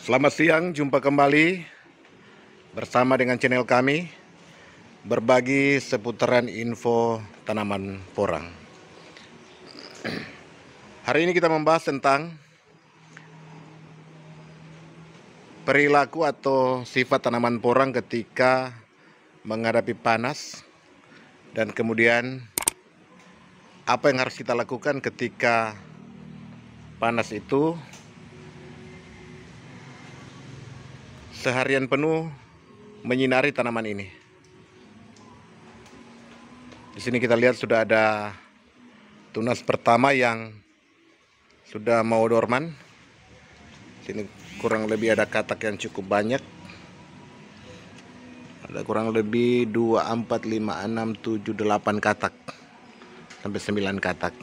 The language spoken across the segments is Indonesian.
Selamat siang, jumpa kembali bersama dengan channel kami, berbagi seputaran info tanaman porang. Hari ini kita membahas tentang perilaku atau sifat tanaman porang ketika menghadapi panas, dan kemudian apa yang harus kita lakukan ketika panas itu seharian penuh menyinari tanaman ini. Di sini kita lihat sudah ada tunas pertama yang sudah mau dorman. Sini kurang lebih ada katak yang cukup banyak. Ada kurang lebih 2, 4, 5, 6, 7, 8 katak sampai 9 katak.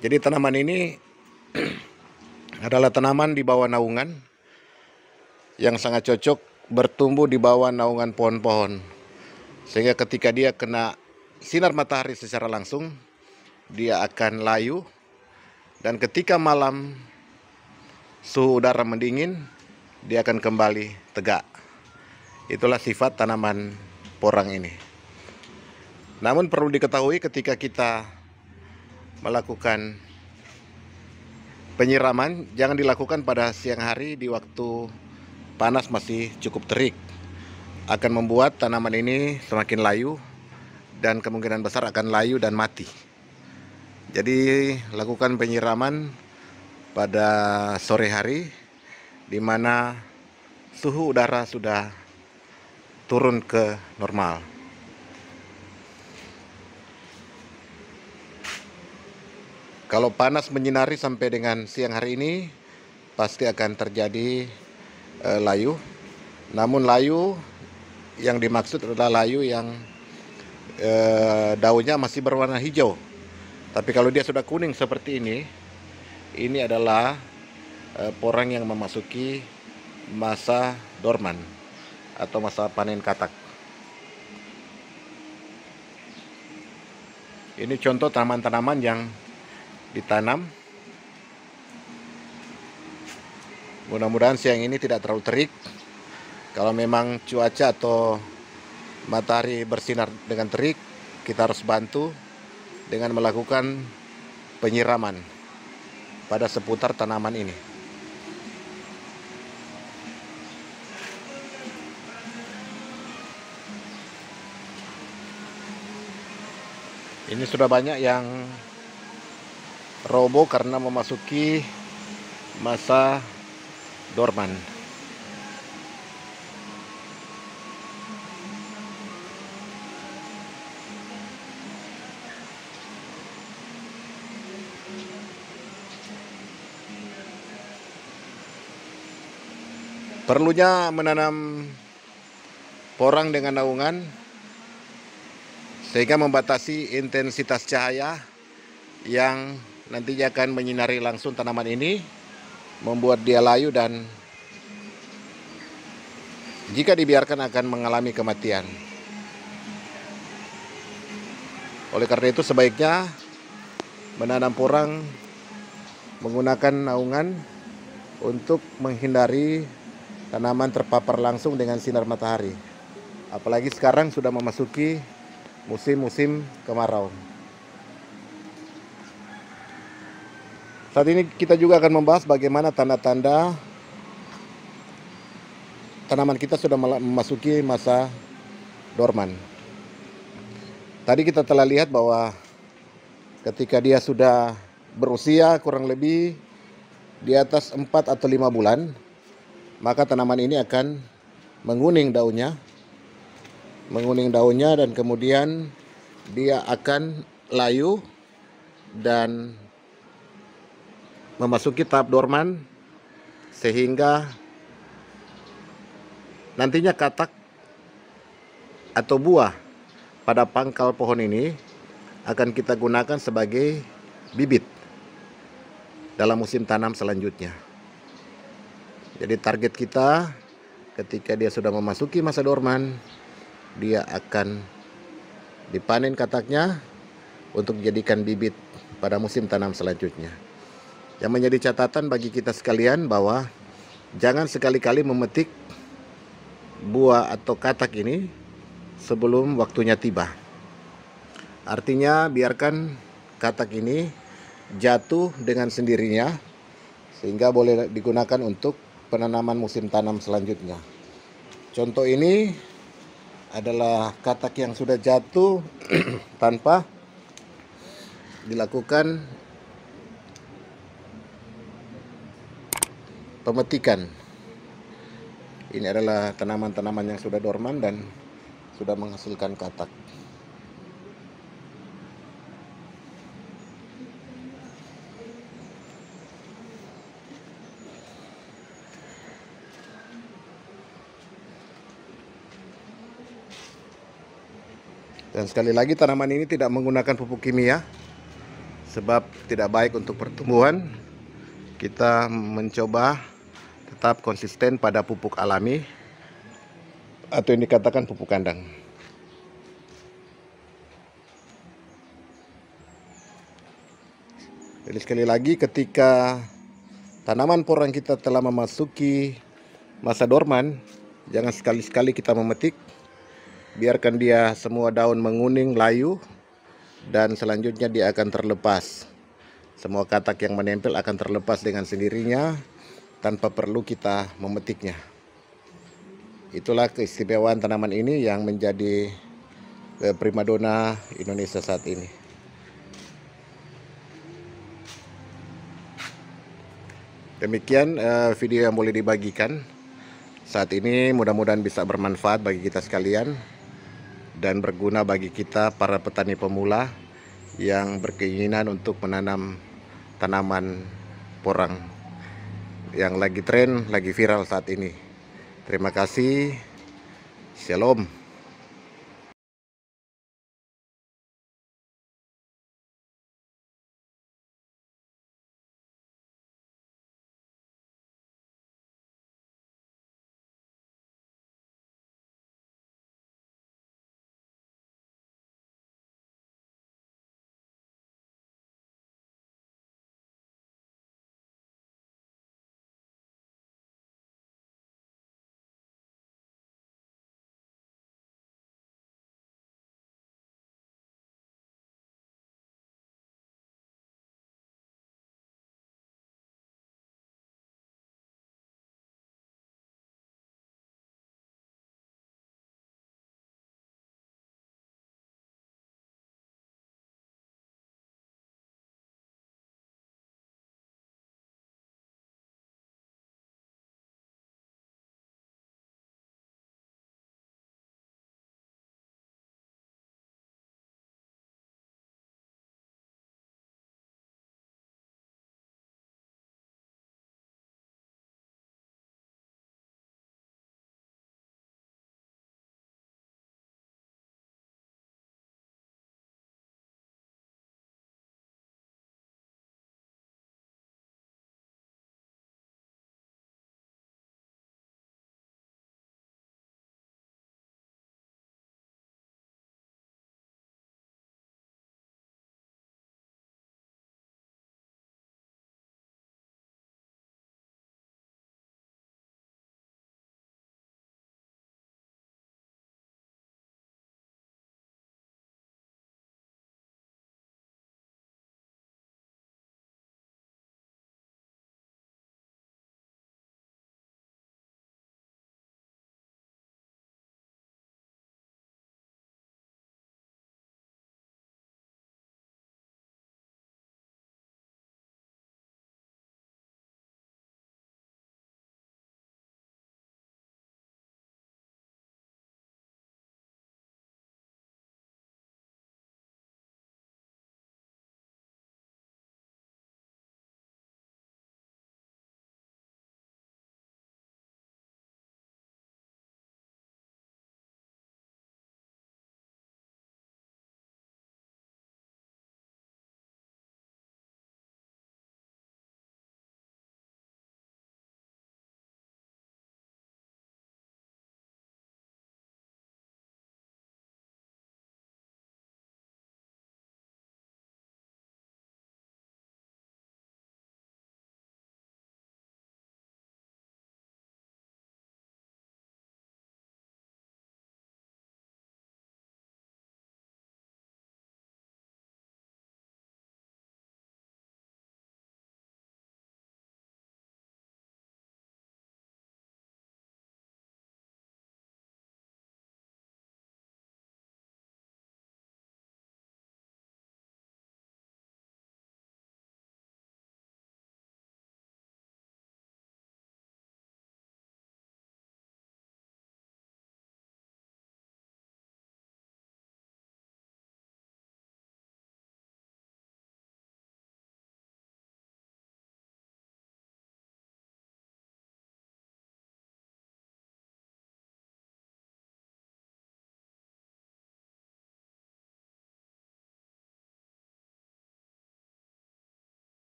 Jadi tanaman ini adalah tanaman di bawah naungan yang sangat cocok bertumbuh di bawah naungan pohon-pohon, sehingga ketika dia kena sinar matahari secara langsung dia akan layu, dan ketika malam suhu udara mendingin dia akan kembali tegak. Itulah sifat tanaman porang ini. Namun perlu diketahui, ketika kita melakukan penyiraman jangan dilakukan pada siang hari di waktu panas masih cukup terik. Akan membuat tanaman ini semakin layu dan kemungkinan besar akan layu dan mati. Jadi lakukan penyiraman pada sore hari di mana suhu udara sudah turun ke normal. Kalau panas menyinari sampai dengan siang hari ini, pasti akan terjadi layu. Namun layu yang dimaksud adalah layu yang daunnya masih berwarna hijau. Tapi kalau dia sudah kuning seperti ini adalah porang yang memasuki masa dorman atau masa panen katak. Ini contoh tanaman-tanaman yang ditanam. Mudah-mudahan siang ini tidak terlalu terik. Kalau memang cuaca atau matahari bersinar dengan terik, kita harus bantu dengan melakukan penyiraman pada seputar tanaman ini. Ini sudah banyak yang roboh karena memasuki masa dorman. Perlunya menanam porang dengan naungan sehingga membatasi intensitas cahaya yang nantinya akan menyinari langsung tanaman ini, membuat dia layu dan jika dibiarkan akan mengalami kematian. Oleh karena itu sebaiknya menanam porang menggunakan naungan untuk menghindari tanaman terpapar langsung dengan sinar matahari. Apalagi sekarang sudah memasuki musim-musim kemarau. Saat ini kita juga akan membahas bagaimana tanda-tanda tanaman kita sudah memasuki masa dorman. Tadi kita telah lihat bahwa ketika dia sudah berusia kurang lebih di atas 4 atau 5 bulan, maka tanaman ini akan menguning daunnya dan kemudian dia akan layu dan memasuki tahap dorman, sehingga nantinya katak atau buah pada pangkal pohon ini akan kita gunakan sebagai bibit dalam musim tanam selanjutnya. Jadi target kita ketika dia sudah memasuki masa dorman, dia akan dipanen kataknya untuk dijadikan bibit pada musim tanam selanjutnya. Yang menjadi catatan bagi kita sekalian bahwa jangan sekali-kali memetik buah atau katak ini sebelum waktunya tiba. Artinya biarkan katak ini jatuh dengan sendirinya sehingga boleh digunakan untuk penanaman musim tanam selanjutnya. Contoh ini adalah katak yang sudah jatuh tanpa dilakukan pemetikan. Ini adalah tanaman-tanaman yang sudah dorman dan sudah menghasilkan katak. Dan sekali lagi, tanaman ini tidak menggunakan pupuk kimia sebab tidak baik untuk pertumbuhan. Kita mencoba tetap konsisten pada pupuk alami atau yang dikatakan pupuk kandang. Jadi sekali lagi, ketika tanaman porang kita telah memasuki masa dorman, jangan sekali-sekali kita memetik. Biarkan dia semua daun menguning, layu, dan selanjutnya dia akan terlepas. Semua katak yang menempel akan terlepas dengan sendirinya tanpa perlu kita memetiknya. Itulah keistimewaan tanaman ini yang menjadi primadona Indonesia saat ini. Demikian video yang boleh dibagikan saat ini, mudah-mudahan bisa bermanfaat bagi kita sekalian dan berguna bagi kita para petani pemula yang berkeinginan untuk menanam tanaman porang yang lagi tren, lagi viral saat ini. Terima kasih. Shalom.